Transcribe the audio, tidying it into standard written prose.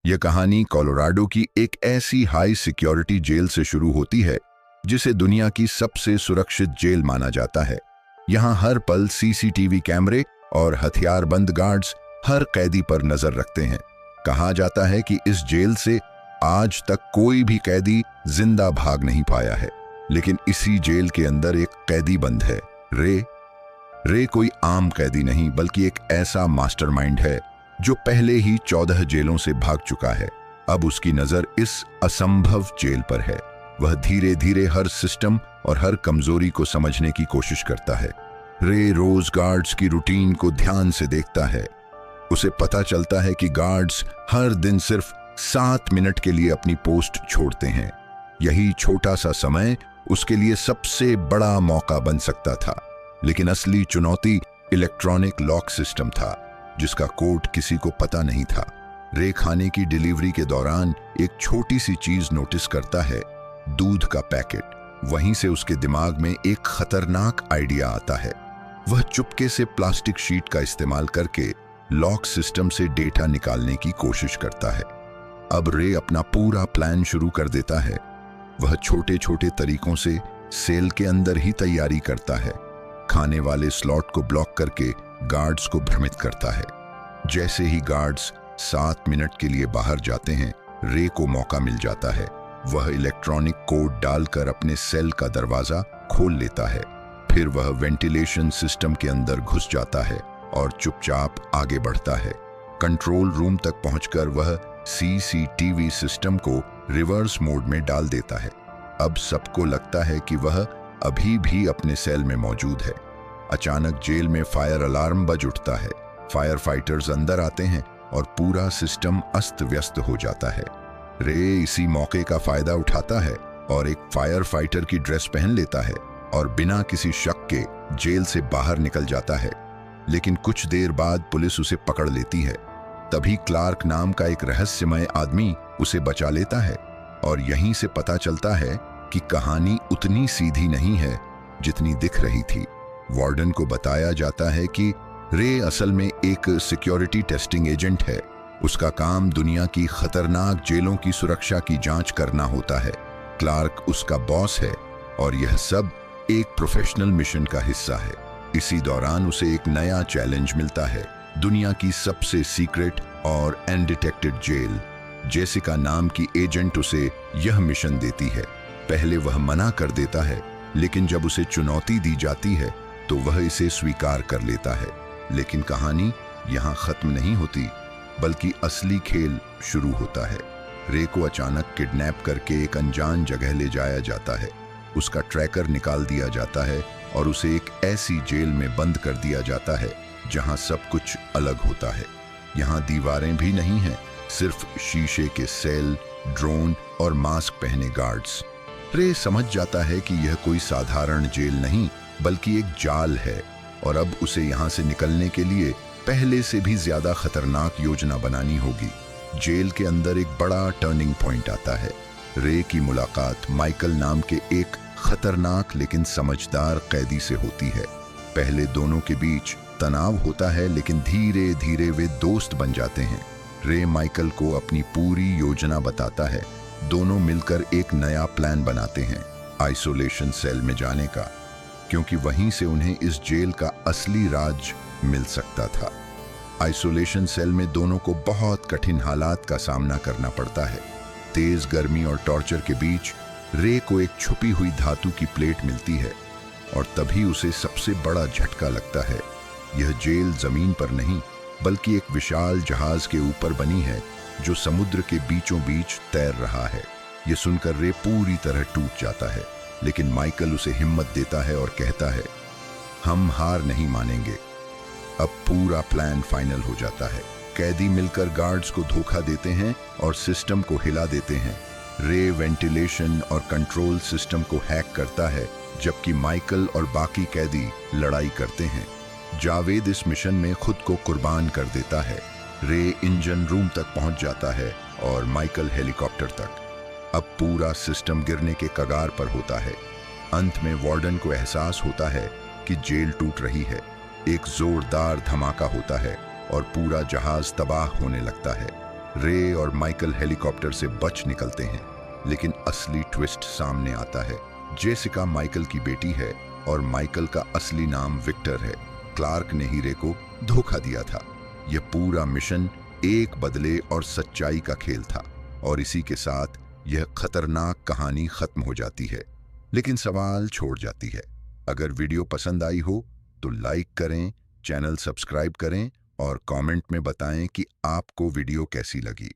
यह कहानी कोलोराडो की एक ऐसी हाई सिक्योरिटी जेल से शुरू होती है जिसे दुनिया की सबसे सुरक्षित जेल माना जाता है। यहाँ हर पल सीसीटीवी कैमरे और हथियारबंद गार्ड्स हर कैदी पर नजर रखते हैं। कहा जाता है कि इस जेल से आज तक कोई भी कैदी जिंदा भाग नहीं पाया है, लेकिन इसी जेल के अंदर एक कैदी बंद है, रे कोई आम कैदी नहीं बल्कि एक ऐसा मास्टरमाइंड है जो पहले ही 14 जेलों से भाग चुका है। अब उसकी नजर इस असंभव जेल पर है। वह धीरे धीरे हर सिस्टम और हर कमजोरी को समझने की कोशिश करता है। रे रोज गार्ड्स की रूटीन को ध्यान से देखता है। उसे पता चलता है कि गार्ड्स हर दिन सिर्फ 7 मिनट के लिए अपनी पोस्ट छोड़ते हैं। यही छोटा सा समय उसके लिए सबसे बड़ा मौका बन सकता था, लेकिन असली चुनौती इलेक्ट्रॉनिक लॉक सिस्टम था जिसका कोड किसी को पता नहीं था। रे खाने की डिलीवरी के दौरान एक छोटी सी चीज नोटिस करता है, दूध का पैकेट। वहीं से उसके दिमाग में एक खतरनाक आइडिया आता है। वह चुपके से प्लास्टिक शीट का इस्तेमाल करके लॉक सिस्टम से डेटा निकालने की कोशिश करता है। अब रे अपना पूरा प्लान शुरू कर देता है। वह छोटे छोटे तरीकों से सेल के अंदर ही तैयारी करता है। खाने वाले स्लॉट को ब्लॉक करके गार्ड्स को भ्रमित करता है। जैसे ही गार्ड्स 7 मिनट के लिए बाहर जाते हैं, रे को मौका मिल जाता है। वह इलेक्ट्रॉनिक कोड डालकर अपने सेल का दरवाजा खोल लेता है। फिर वह वेंटिलेशन सिस्टम के अंदर घुस जाता है और चुपचाप आगे बढ़ता है। कंट्रोल रूम तक पहुंचकर वह सीसीटीवी सिस्टम को रिवर्स मोड में डाल देता है। अब सबको लगता है कि वह अभी भी अपने सेल में मौजूद है। अचानक जेल में फायर अलार्म बज उठता है। फायर फाइटर्स अंदर आते हैं और पूरा सिस्टम अस्त व्यस्त हो जाता है। रे इसी मौके का फायदा उठाता है और एक फायर फाइटर की ड्रेस पहन लेता है और बिना किसी शक के जेल से बाहर निकल जाता है। लेकिन कुछ देर बाद पुलिस उसे पकड़ लेती है। तभी क्लार्क नाम का एक रहस्यमय आदमी उसे बचा लेता है और यहीं से पता चलता है कि कहानी उतनी सीधी नहीं है जितनी दिख रही थी। वार्डन को बताया जाता है कि रे असल में एक सिक्योरिटी टेस्टिंग एजेंट है। उसका काम दुनिया की खतरनाक जेलों की सुरक्षा की जांच करना होता है। क्लार्क उसका बॉस है और यह सब एक प्रोफेशनल मिशन का हिस्सा है। इसी दौरान उसे एक नया चैलेंज मिलता है, दुनिया की सबसे सीक्रेट और अनडिटेक्टेड जेल। जेसिका नाम की एजेंट उसे यह मिशन देती है। पहले वह मना कर देता है, लेकिन जब उसे चुनौती दी जाती है तो वह इसे स्वीकार कर लेता है। लेकिन कहानी यहाँ खत्म नहीं होती, बल्कि असली खेल शुरू होता है। रे को अचानक किडनैप करके एक अनजान जगह ले जाया जाता है। उसका ट्रैकर निकाल दिया जाता है और उसे एक ऐसी जेल में बंद कर दिया जाता है जहाँ सब कुछ अलग होता है। यहाँ दीवारें भी नहीं हैं, सिर्फ शीशे के सेल, ड्रोन और मास्क पहने गार्ड्स। रे समझ जाता है कि यह कोई साधारण जेल नहीं बल्कि एक जाल है और अब उसे यहाँ से निकलने के लिए पहले से भी ज्यादा खतरनाक योजना बनानी होगी। जेल के अंदर एक बड़ा टर्निंग पॉइंट आता है। रे की मुलाकात माइकल नाम के एक खतरनाक लेकिन समझदार कैदी से होती है। पहले दोनों के बीच तनाव होता है, लेकिन धीरे धीरे वे दोस्त बन जाते हैं। रे माइकल को अपनी पूरी योजना बताता है। दोनों मिलकर एक नया प्लान बनाते हैं, आइसोलेशन सेल में जाने का, क्योंकि वहीं से उन्हें इस जेल का असली राज मिल सकता था। आइसोलेशन सेल में दोनों को बहुत कठिन हालात का सामना करना पड़ता है। तेज गर्मी और टॉर्चर के बीच रे को एक छुपी हुई धातु की प्लेट मिलती है और तभी उसे सबसे बड़ा झटका लगता है। यह जेल जमीन पर नहीं बल्कि एक विशाल जहाज के ऊपर बनी है जो समुद्र के बीचों बीच तैर रहा है। यह सुनकर रे पूरी तरह टूट जाता है, लेकिन माइकल उसे हिम्मत देता है और कहता है, हम हार नहीं मानेंगे। अब पूरा प्लान फाइनल हो जाता है। कैदी मिलकर गार्ड्स को धोखा देते हैं और सिस्टम को हिला देते हैं। रे वेंटिलेशन और कंट्रोल सिस्टम को हैक करता है, जबकि माइकल और बाकी कैदी लड़ाई करते हैं। जावेद इस मिशन में खुद को कुर्बान कर देता है। रे इंजन रूम तक पहुंच जाता है और माइकल हेलीकॉप्टर तक। अब पूरा सिस्टम गिरने के कगार पर होता है। अंत में वार्डन को एहसास होता है कि जेल टूट रही है। एक जोरदार धमाका होता है और पूरा जहाज तबाह होने लगता है। रे और माइकल हेलीकॉप्टर से बच निकलते हैं, लेकिन असली ट्विस्ट सामने आता है। जेसिका माइकल की बेटी है और माइकल का असली नाम विक्टर है। क्लार्क ने ही रे को धोखा दिया था। यह पूरा मिशन एक बदले और सच्चाई का खेल था, और इसी के साथ यह खतरनाक कहानी खत्म हो जाती है, लेकिन सवाल छोड़ जाती है। अगर वीडियो पसंद आई हो तो लाइक करें, चैनल सब्सक्राइब करें और कमेंट में बताएं कि आपको वीडियो कैसी लगी।